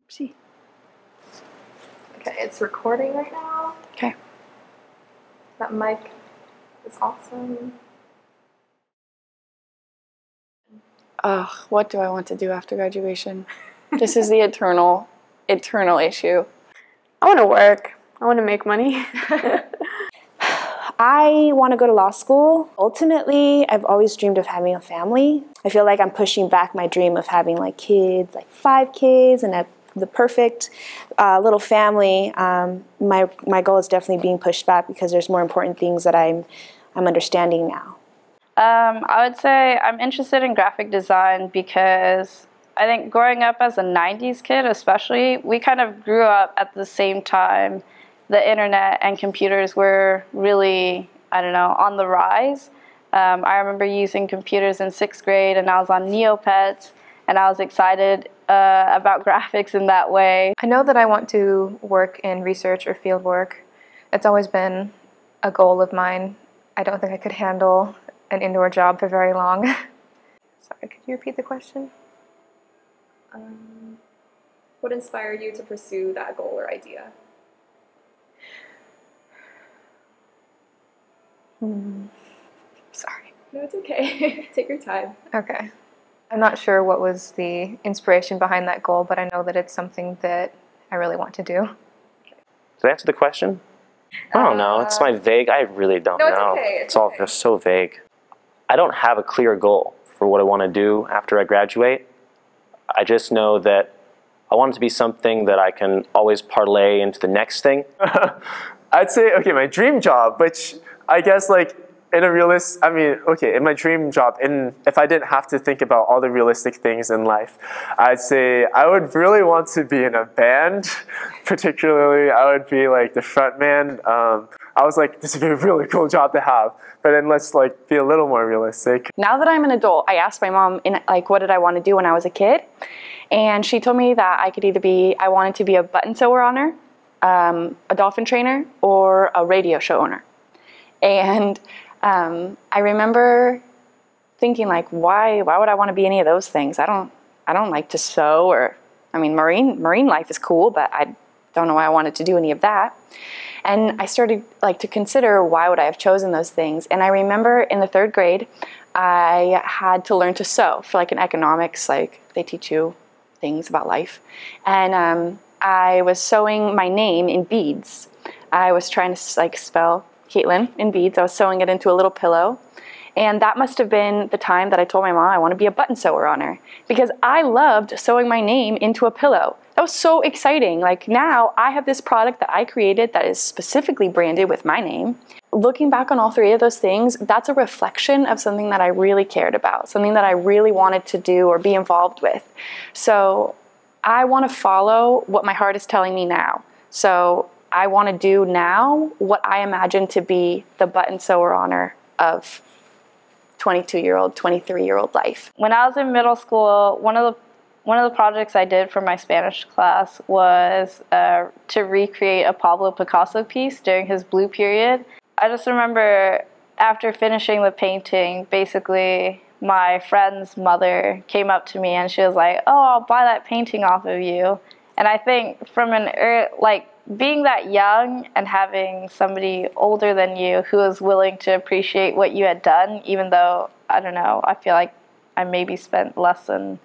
See. Okay, it's recording right now. Okay. That mic is awesome. Ugh, what do I want to do after graduation? This is the eternal issue. I want to work. I want to make money. I want to go to law school. Ultimately, I've always dreamed of having a family. I feel like I'm pushing back my dream of having like kids, like 5 kids and the perfect little family. My goal is definitely being pushed back because there's more important things that I'm understanding now. I would say I'm interested in graphic design because I think growing up as a 90s kid especially, we kind of grew up at the same time the internet and computers were really, I don't know, on the rise. I remember using computers in 6th grade and I was on Neopets and I was excited about graphics in that way. I know that I want to work in research or field work. It's always been a goal of mine. I don't think I could handle an indoor job for very long. Sorry, could you repeat the question? What inspired you to pursue that goal or idea? Sorry. No, it's okay. Take your time. Okay. I'm not sure what was the inspiration behind that goal, but I know that it's something that I really want to do. Did I answer the question? I don't know. It's my vague. I really don't know. No, it's okay. It's all just so vague. I don't have a clear goal for what I want to do after I graduate. I just know that I want it to be something that I can always parlay into the next thing. I'd say, okay, my dream job, which I guess like in my dream job, if I didn't have to think about all the realistic things in life, I'd say I would really want to be in a band. Particularly, I would be like the front man. I was like, this would be a really cool job to have. But then let's like be a little more realistic. Now that I'm an adult, I asked my mom what did I want to do when I was a kid, and she told me that I wanted to be a button sewer owner, a dolphin trainer, or a radio show owner. And I remember thinking like, why would I want to be any of those things? I don't like to sew, or I mean, marine life is cool, but I don't know why I wanted to do any of that. And I started like to consider why would I have chosen those things. And I remember in the 3rd grade, I had to learn to sew for like an economics, like they teach you things about life. And I was sewing my name in beads. I was trying to like spell Caitlin in beads. I was sewing it into a little pillow. And that must have been the time that I told my mom I want to be a button sewer owner, because I loved sewing my name into a pillow. That was so exciting. Like now I have this product that I created that is specifically branded with my name. Looking back on all 3 of those things, that's a reflection of something that I really cared about, something that I really wanted to do or be involved with. So I want to follow what my heart is telling me now. So I want to do now what I imagine to be the button sewer owner of 22-year-old, 23-year-old life. When I was in middle school, one of the projects I did for my Spanish class was to recreate a Pablo Picasso piece during his blue period. I just remember after finishing the painting, basically my friend's mother came up to me and she was like, "Oh, I'll buy that painting off of you." And I think from being that young and having somebody older than you who was willing to appreciate what you had done, even though, I don't know, I feel like I maybe spent less than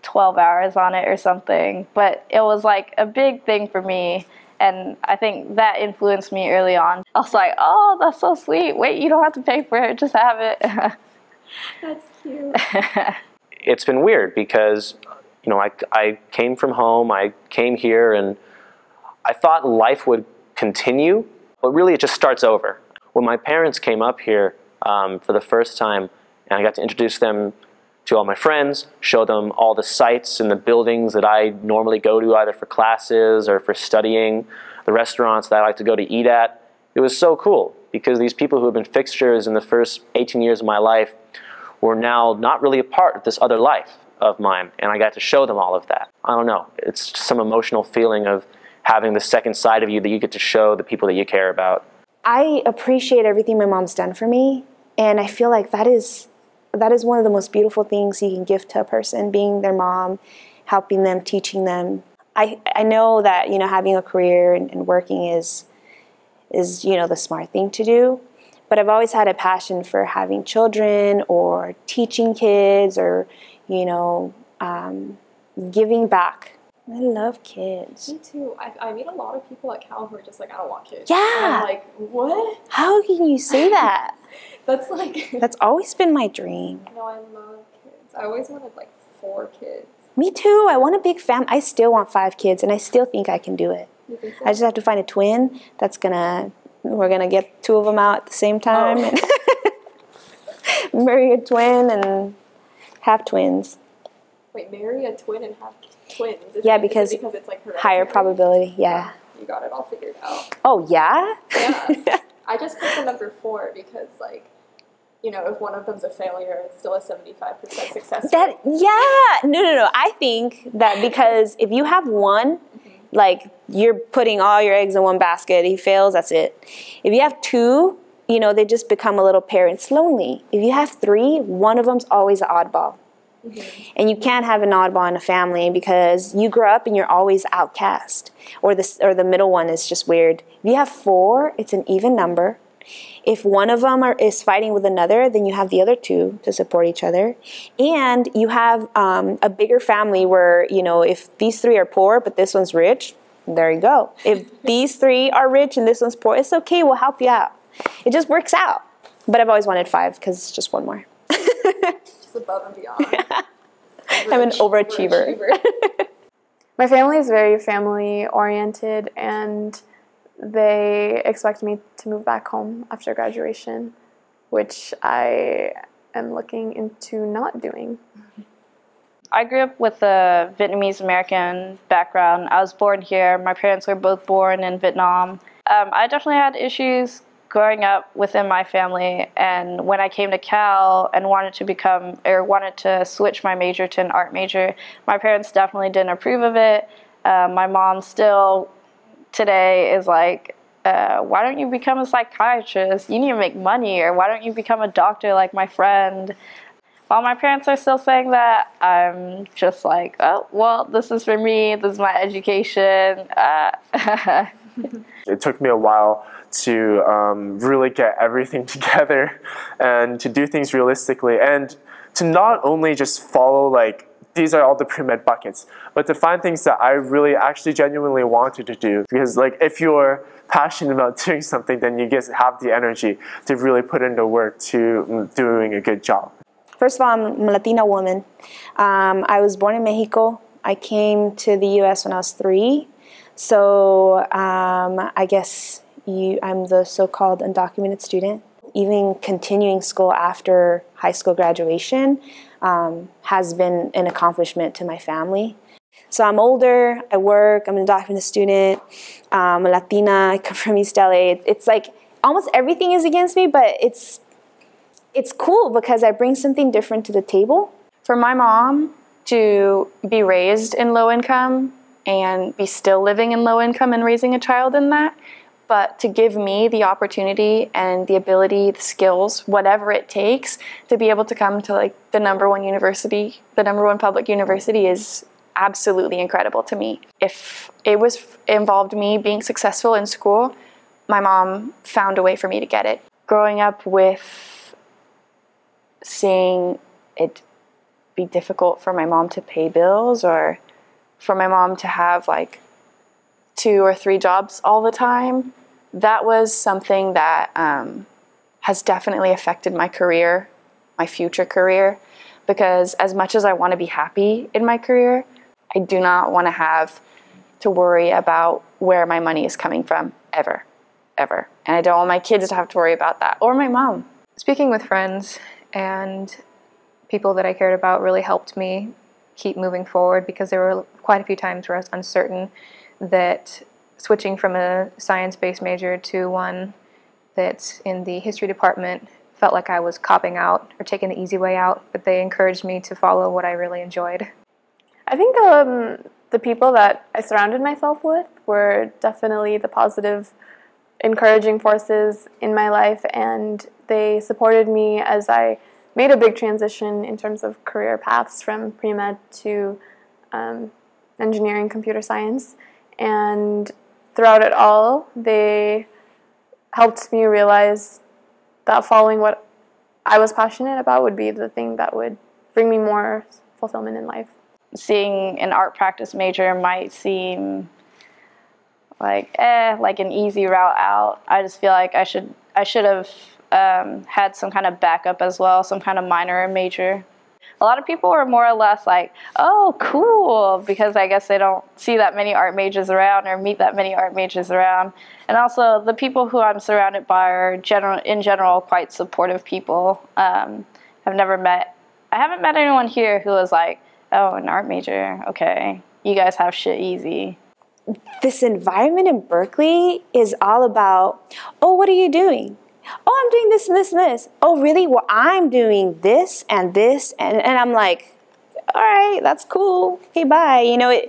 12 hours on it or something, but it was like a big thing for me, and I think that influenced me early on. I was like, oh, that's so sweet. Wait, you don't have to pay for it, just have it. That's cute. It's been weird because, you know, I came from home, I came here, and I thought life would continue, but really it just starts over. When my parents came up here for the first time, and I got to introduce them to all my friends, show them all the sites and the buildings that I normally go to either for classes or for studying, the restaurants that I like to go to eat at. It was so cool because these people who have been fixtures in the first 18 years of my life were now not really a part of this other life of mine, and I got to show them all of that. I don't know, it's just some emotional feeling of having the second side of you that you get to show the people that you care about. I appreciate everything my mom's done for me, and I feel like that is one of the most beautiful things you can give to a person, being their mom, helping them, teaching them. I know that, you know, having a career and working is, you know, the smart thing to do. But I've always had a passion for having children or teaching kids or, you know, giving back. I love kids. Me too. I meet a lot of people at Cal who are just like, I don't want kids. Yeah. And I'm like, what? How can you say that? That's like... That's always been my dream. No, I love kids. I always wanted like 4 kids. Me too. I want a big family. I still want 5 kids, and I still think I can do it. You think so? I just have to find a twin we're gonna get 2 of them out at the same time and marry a twin and have twins. Wait, marry a twin and have twins? Because it's like hereditary? higher probability, yeah. You got it all figured out. Oh, yeah? Yeah. I just picked the number 4 because, like, you know, if one of them's a failure, it's still a 75% success rate. No. I think that because if you have one, like, you're putting all your eggs in one basket. He fails, that's it. If you have 2, you know, they just become a little pair. It's lonely. If you have 3, one of them's always an oddball. And you can't have an oddball in a family because you grow up and you're always outcast. Or the middle one is just weird. If you have 4, it's an even number. If one of them is fighting with another, then you have the other 2 to support each other. And you have a bigger family where, you know, if these 3 are poor, but this one's rich, there you go. If these 3 are rich and this one's poor, it's okay, we'll help you out. It just works out. But I've always wanted 5 because it's just one more. Just above and beyond. I'm an overachiever. My family is very family-oriented, and they expect me to move back home after graduation, which I am looking into not doing. I grew up with a Vietnamese American background. I was born here. My parents were both born in Vietnam. I definitely had issues growing up within my family, and when I came to Cal and wanted to switch my major to an art major, my parents definitely didn't approve of it. My mom still today is like, why don't you become a psychiatrist? You need to make money. Or why don't you become a doctor like my friend? While my parents are still saying that, I'm just like, oh, well, this is for me. This is my education. It took me a while to really get everything together and to do things realistically, and to not only just follow like these are all the pre-med buckets, but to find things that I really actually genuinely wanted to do. Because like if you're passionate about doing something, then you just have the energy to really put into work to doing a good job. First of all, I'm a Latina woman. I was born in Mexico. I came to the U.S. when I was 3. So I guess I'm the so-called undocumented student. Even continuing school after high school graduation has been an accomplishment to my family. So I'm older, I work, I'm an undocumented student, I'm a Latina, I come from East LA. It's like almost everything is against me, but it's cool because I bring something different to the table. For my mom to be raised in low income and be still living in low income and raising a child in that, but to give me the opportunity and the ability, the skills, whatever it takes to be able to come to like the #1 university, the #1 public university is absolutely incredible to me. If it involved me being successful in school, my mom found a way for me to get it. Growing up with seeing it be difficult for my mom to pay bills or for my mom to have like 2 or 3 jobs all the time, that was something that has definitely affected my career, my future career, because as much as I want to be happy in my career, I do not want to have to worry about where my money is coming from, ever. And I don't want my kids to have to worry about that, or my mom. Speaking with friends and people that I cared about really helped me keep moving forward, because there were quite a few times where I was uncertain that switching from a science-based major to one that's in the history department felt like I was copping out or taking the easy way out, but they encouraged me to follow what I really enjoyed. I think the people that I surrounded myself with were definitely the positive, encouraging forces in my life, and they supported me as I made a big transition in terms of career paths from pre-med to engineering, computer science, and throughout it all, they helped me realize that following what I was passionate about would be the thing that would bring me more fulfillment in life. Seeing an art practice major might seem like an easy route out. I just feel like I should have had some kind of backup as well, some kind of minor or major. A lot of people are more or less like, oh, cool, because I guess they don't see that many art majors around or meet that many art majors around. And also, the people who I'm surrounded by are in general quite supportive people. I haven't met anyone here who was like, oh, an art major, okay, you guys have shit easy. This environment in Berkeley is all about, oh, what are you doing? Oh, I'm doing this and this and this. Oh, really? Well, I'm doing this and this. And I'm like, all right, that's cool. Okay, bye. You know,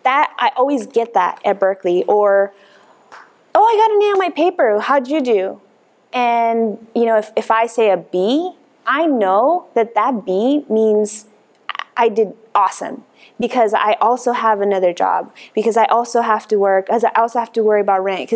I always get that at Berkeley. Or, oh, I got an A on my paper. How'd you do? And, you know, if I say a B, I know that B means I did awesome, because I also have another job, because I also have to work, as I also have to worry about rent.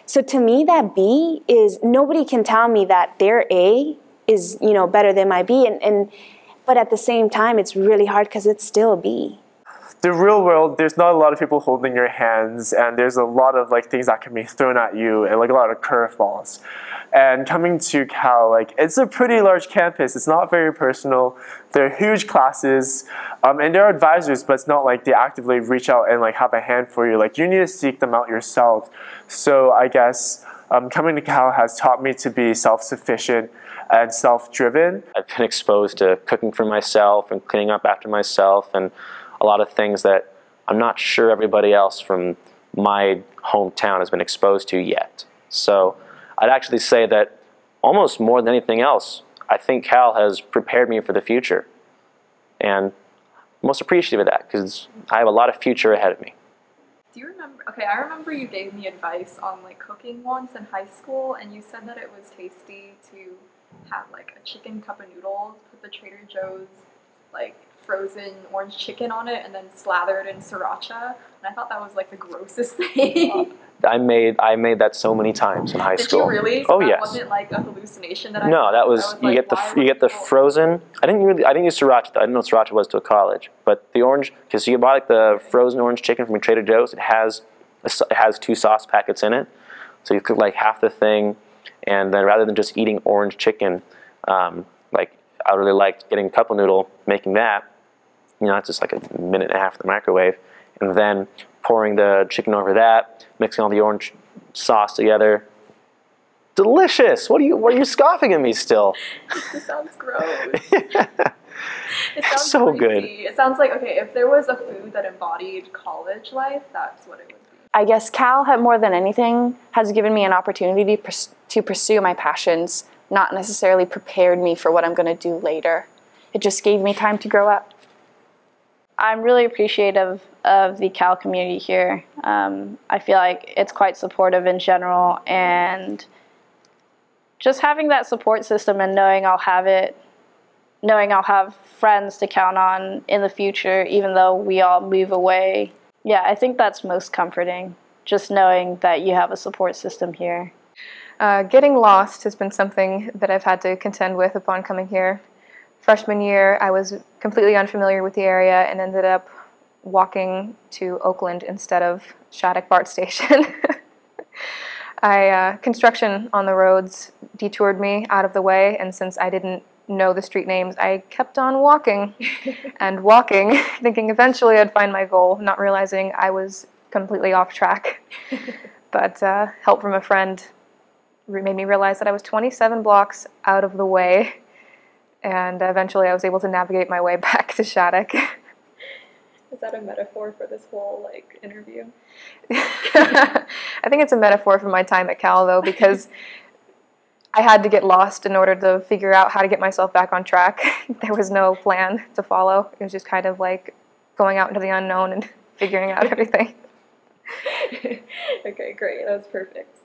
So to me, that B is, nobody can tell me that their A is, you know, better than my B. But at the same time, it's really hard because it's still a B. The real world, there's not a lot of people holding your hands, and there's a lot of like things that can be thrown at you, and like a lot of curveballs. And coming to Cal, like, it's a pretty large campus. It's not very personal. They're huge classes, and there are advisors, but it's not like they actively reach out and like have a hand for you. Like, you need to seek them out yourself. So I guess coming to Cal has taught me to be self-sufficient and self-driven. I've been exposed to cooking for myself and cleaning up after myself, and a lot of things that I'm not sure everybody else from my hometown has been exposed to yet. So I'd actually say that almost more than anything else, I think Cal has prepared me for the future. And I'm most appreciative of that, because I have a lot of future ahead of me. Do you remember, okay, I remember you gave me advice on like cooking once in high school, and you said that it was tasty to have like a chicken cup of noodles, put the Trader Joe's like frozen orange chicken on it, and then slather it in sriracha. And I thought that was like the grossest thing. I made that so many times in high school. Did you really? So oh that yes. wasn't like a hallucination that I No, that was you get the frozen. I didn't use sriracha. I didn't know what sriracha was till college. But the orange, because you buy like the frozen orange chicken from Trader Joe's, it has 2 sauce packets in it. So you cook like half the thing, and then rather than just eating orange chicken, like I really liked getting a cup of noodle, making that. You know, it's just like a minute and a half in the microwave, and then pouring the chicken over that, mixing all the orange sauce together. Delicious! What are you scoffing at me still? It sounds gross. It sounds so good. It sounds like, okay, if there was a food that embodied college life, that's what it would be. I guess Cal, more than anything, has given me an opportunity to pursue my passions, not necessarily prepared me for what I'm going to do later. It just gave me time to grow up. I'm really appreciative of the Cal community here. I feel like it's quite supportive in general, and just having that support system and knowing I'll have friends to count on in the future, even though we all move away. Yeah, I think that's most comforting, just knowing that you have a support system here. Getting lost has been something that I've had to contend with upon coming here. Freshman year, I was completely unfamiliar with the area and ended up walking to Oakland instead of Shattuck BART station. Construction on the roads detoured me out of the way, and since I didn't know the street names, I kept on walking and walking, thinking eventually I'd find my goal, not realizing I was completely off track. But help from a friend made me realize that I was 27 blocks out of the way, and eventually I was able to navigate my way back to Shattuck. Is that a metaphor for this whole like interview? I think it's a metaphor for my time at Cal, though, because I had to get lost in order to figure out how to get myself back on track. There was no plan to follow. It was just kind of like going out into the unknown and figuring out everything. Okay, great. That was perfect.